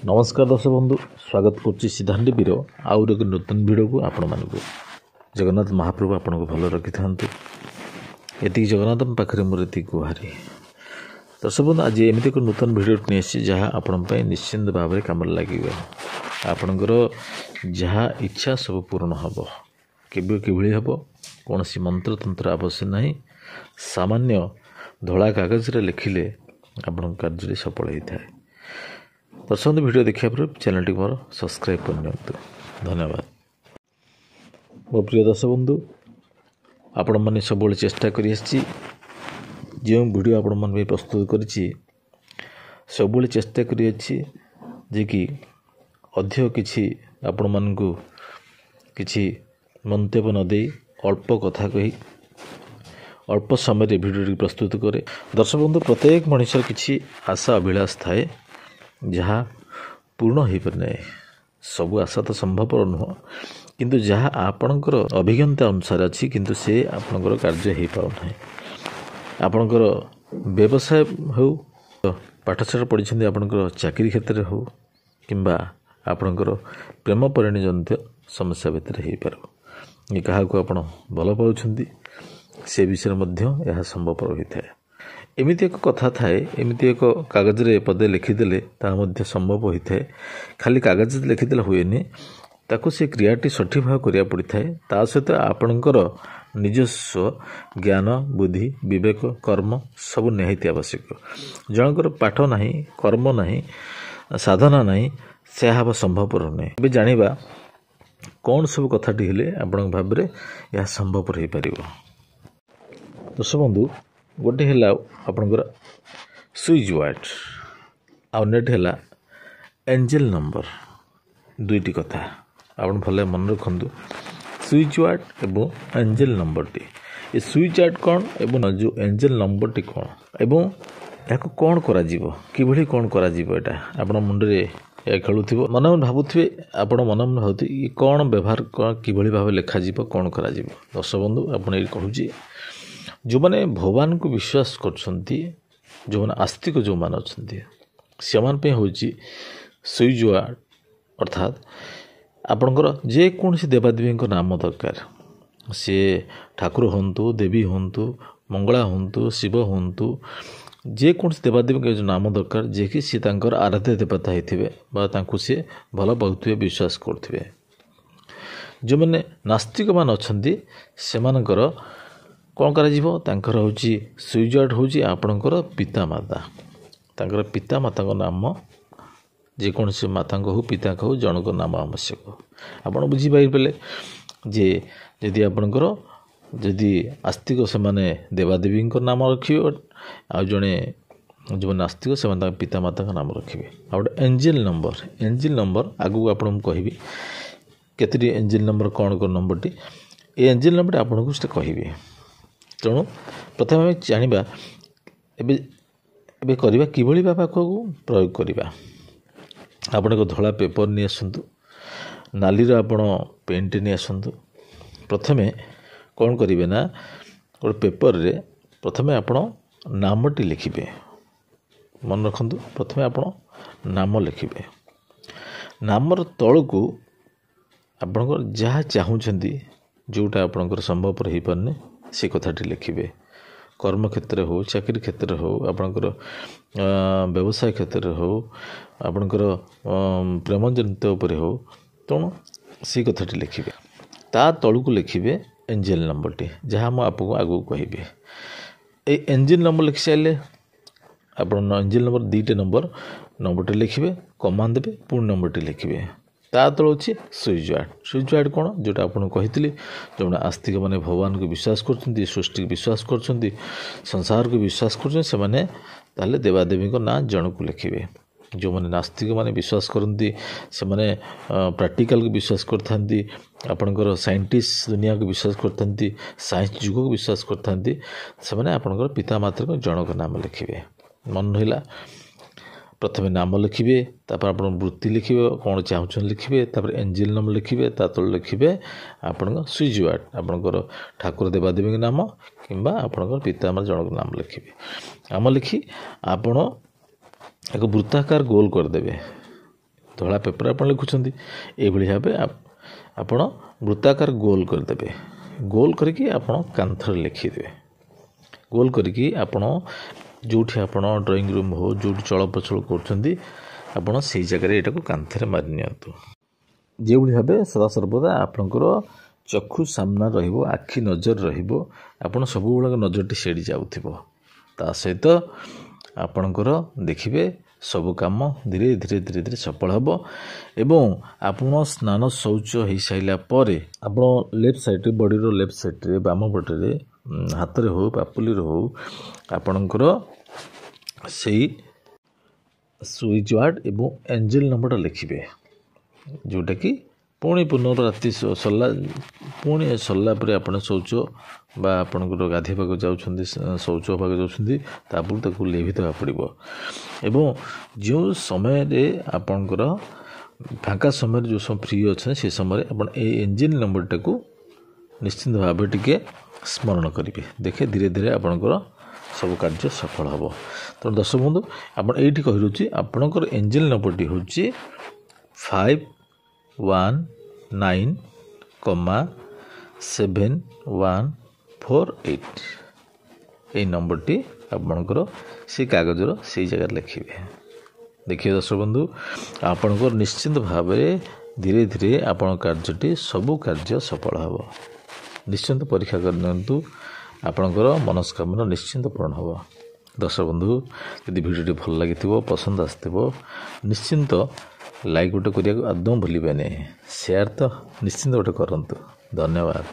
नमस्कार दर्शक बंधु स्वागत करुच्ची सिद्धांत टीवी आउ एक नूतन भिडियो को आपण मानक जगन्नाथ महाप्रभु आपन को भल रखि था ये जगन्नाथ पाखे मोर ये गुहारी दर्शक बंधु आज एमती एक नूतन भिडियो नहीं जहाँ आपण निश्चिंत भाव में कम लगे आपणकर जहाँ इच्छा सब पूर्ण हम किभली हम कौन सी मंत्र तंत्र आवश्यक नहीं सामान्य धला कागज लिखिले आपण कार्य सफल होता है। दर्शक वीडियो देखा पर चैनल टी मोर सब्सक्राइब करनी धन्यवाद। मो प्रिय दर्शक बंधु आपण मैंने सब चेष्टा कर जो वीडियो आपण मन प्रस्तुत करी सब चेष्टा करी कि अधिक किसी आपण मन को किसी मंतव्य न दे अल्प कथा कही अल्प समय वीडियो प्रस्तुत करे। दर्शक बंधु प्रत्येक मनुष्य किसी आशा अभिलाष थाए जहाँ पूर्ण हो पारे सब आशा तो संभव नुह किंतु जहाँ आपणकर अभिज्ञता अनुसार अच्छी किंतु से आपणकर कार्य हो पाना आपणकर व्यवसाय हो पाठशाला पढ़ी आपणकर चाकरी क्षेत्र हो किंबा आपणकर प्रेम परिणजनित समस्या भितर हो पार ये क्या आपण भल पाउछंती से विषय यह संभव होता है। एमती एक कथा थाए एमती एक कागज रे पदे लिखिदेले ताहा संभव होता है। खाली कागज लिखिदेले हुएनि ताको से क्रियाटी सठिक भाव करिया पड़ता है। ता सहित आपणकर निजस्व ज्ञान बुद्धि विवेक कर्म सब निहायती आवश्यक। जनकर पाठ नहीं कर्म नहीं साधना नहीं से हम संभवपर नहीं। ए जानिबा कौन सब कथाटी हेले आपण भाव में यह संभवपर हो पार। दर्शक बंधु गोटे है आपणकर स्विच वर्ड आउ नेट है एंजेल नंबर दुईटी कथा आप भले मन रखु स्विच वर्ड एवं एंजेल नंबर टी ये स्विच वर्ड कौन एवं जो एंजेल नंबर टी कौन एवं या कौन करा कौन करा आपण मुंडे खेलुव मन मन भावुवे आपण मन मन भावुवे ये कौन व्यवहार किभली भाव लिखा कौन करा। दर्शक बंधु आप कहूँ जो मैंने भगवान को विश्वास करछंती जो मैंने आस्तिक जो मान अच्छे से हूँ स्विच वर्ड अर्थात आपणकर जेकोसी देवादेवी नाम दरकार सी ठाकुर हूँ देवी हूँ मंगला हूँ शिव हूँ जेकोसी देवादेवी जो नाम दरकार जे कि सी आराध्य देवता होते सी भल पाथे विश्वास करुवे। जो मैंने नास्तिक मान अच्छे से कौन कर हूँ स्विच वर्ड हूँ आपणकर पितामाता तांकर पितामाता नाम जेकोसी माता हो पिता हो जनक नाम आवश्यक। आपड़ बुझीपारे जे जदि आपणकर जदि आस्तिक से माने देवादेवी नाम रखिए आ जड़े जो नास्तिक से पितामाता नाम रखिए। आ गए एंजेल नंबर आगू आपको कहबी केतटी एंजेल नंबर कौन कर number T A angel number आपको से कहबी। तेणु प्रथम आम जाना एवं करवा किभली भाव को प्रयोग करवा। आपण एक धला पेपर नहीं आसतु नालीर आपण पेनटे नहीं आसतु प्रथमे कौन करेंगे ना गोटे पेपर रे प्रथमे आपण नामटी लिखिबे मन रखु प्रथमे आपण नाम लिखिबे नामर तल को आपणकर जहाँ चाहूँगी जोटा आपणकर संभव हो पारने से कथाटी लिखिबे। कर्म क्षेत्र हो चाकरी क्षेत्र हो आपणकर व्यवसाय क्षेत्र हो आपणकर प्रेम जनित उपर हो तेणु से कथाटी लिखिबे ता तलू को लिखिबे एंजेल नंबर टी जहाँ मुझे आपको आगू कहबी। ए एंजेल नंबर लिखि सारे आप एंजेल नंबर दीटे नंबर टी लिखिबे कमान देवे पुणी नंबर टी लिखिबे ता तल अच्छे स्विच वर्ड कौन जोटा आपको कही जो आस्तिक मैंने भगवान को विश्वास कर सृष्टि को विश्वास कर संसार को विश्वास कर देवादेवी ना जन को लिखिए। जो मैंने नास्तिक मैंने विश्वास करती से मैंने प्रैक्टिकल को विश्वास करते आपणकर साइंटिस्ट दुनिया को विश्वास करते साइंस जुग को विश्वास करते से आपणकर पितामाता जनक नाम लिखिए। मन रहा प्रथमे नाम लिखिए तापर आप वृत्ति लिखिए कौन चाहूँ लिखिए तापर एंजेल नाम लिखिए तल लिखिए आपण स्विच वर्ड आपणकर ठाकुर देवादेवी नाम किंबा आपणकर पितामाता जनक नाम लिखिए। नाम लिखि आपण एक वृत्ताकार गोल करदेवे ଧଳା ପେପର ଆପଣ ଲେଖୁଛନ୍ତି। ଏଇଭଳି ଭାବେ ଆପଣ ବୃତ୍ତାକାର ଗୋଲ କରିଦେବେ। ଗୋଲ କରିକି ଆପଣ କାନ୍ଥରେ ଲେଖିଦେବେ। ଗୋଲ କରିକି ଆପଣ ଯେଉଁଠି ଆପଣ ଡ୍ରଇଂ ରୁମ୍ ହଉ ଯେଉଁଠି ଚଳପ୍ରଚଳ କରୁଛନ୍ତି ଆପଣ ସେଇ ଜାଗାରେ ଏଇଟାକୁ କାନ୍ଥରେ ମାରି ନିଅନ୍ତୁ। ଯେଉଁଭଳି ଭାବେ ସଦାସର୍ବଦା ଆପଣଙ୍କର ଚକ୍ଷୁ ସାମ୍ନା ରହିବ, ଆଖି ନଜର ରହିବ, ଆପଣ ସବୁବେଳେ ନଜରଟି ସେଠି ଯାଉଥିବ। ତା ସହିତ ଆପଣଙ୍କର ଦେଖିବେ ସବୁ କାମ ଧୀରେ ଧୀରେ ଧୀରେ ଧୀରେ ସଫଳ ହେବ। ଏବଂ ଆପଣ ସ୍ନାନ ଶୌଚ ହୋଇସାରିଲା ପରେ ଆପଣ ଲେଫ୍ଟ ସାଇଡ଼୍ରେ, ବଡ଼ିର ଲେଫ୍ଟ ସାଇଡ଼୍ରେ ବାମ ପଟରେ ହାତରେ ହେଉ ପାପୁଲିରେ ହେଉ ଆପଣଙ୍କର ସେଇ ସୁଇଚ୍ ୱାର୍ଡ଼ ଏବଂ ଏଞ୍ଜେଲ ନମ୍ବରଟା ଲେଖିବେ, ଯେଉଁଟାକି ପୁଣି ପୁନଃ ରାତି ସରିଲା ପରେ ଆପଣ ଶୌଚ ବା ଆପଣଙ୍କର ଗାଧୋଇବାକୁ ଯାଉଛନ୍ତି, ଶୌଚ ହେବାକୁ ଯାଉଛନ୍ତି, ତାପରେ ତାକୁ ଲିଭିଦେବାକୁ ପଡ଼ିବ। ଏବଂ ଯେଉଁ ସମୟରେ ଆପଣଙ୍କର ଫାଙ୍କା ସମୟରେ ଯେଉଁ ସମୟ ଫ୍ରି ଅଛନ୍ତି ସେ ସମୟରେ ଆପଣ ଏଇ ଏଞ୍ଜିନ୍ ନମ୍ବରଟାକୁ ନିଶ୍ଚିନ୍ତ ଭାବେ ଟିକେ ସ୍ମରଣ କରିବେ। ଦେଖେ ଧୀରେ ଧୀରେ ଆପଣଙ୍କର ସବୁ କାର୍ଯ୍ୟ ସଫଳ ହେବ। ତେଣୁ ଦର୍ଶକ ବନ୍ଧୁ ଆପଣ ଏଇଠି କହିରହୁଛି ଆପଣଙ୍କର ଏଞ୍ଜିନ୍ ନମ୍ବରଟି ହେଉଛି 519,748। ଏଇ ନମ୍ବରଟି ଆପଣଙ୍କର ସେଇ କାଗଜର ସେଇ ଜାଗାରେ ଲେଖିବେ। ଦେଖିବେ ଦର୍ଶକ ବନ୍ଧୁ ଆପଣଙ୍କର ନିଶ୍ଚିନ୍ତ ଭାବରେ ଧୀରେ ଧୀରେ ଆପଣଙ୍କ କାର୍ଯ୍ୟଟି ସବୁ କାର୍ଯ୍ୟ ସଫଳ ହେବ। ନିଶ୍ଚିନ୍ତ ପରୀକ୍ଷା କରିନିଅନ୍ତୁ, ଆପଣଙ୍କର ମନସ୍କାମନା ନିଶ୍ଚିନ୍ତ ପୂରଣ ହେବ। ଦର୍ଶକ ବନ୍ଧୁ ଯଦି ଭିଡ଼ିଓଟି ଭଲ ଲାଗିଥିବ, ପସନ୍ଦ ଆସିଥିବ, ନିଶ୍ଚିନ୍ତ ଲାଇକ୍ ଗୋଟେ କରିବାକୁ ଆଦୌ ଭୁଲିବେନି। ସେୟାର ତ ନିଶ୍ଚିନ୍ତ ଗୋଟେ କରନ୍ତୁ। ଧନ୍ୟବାଦ।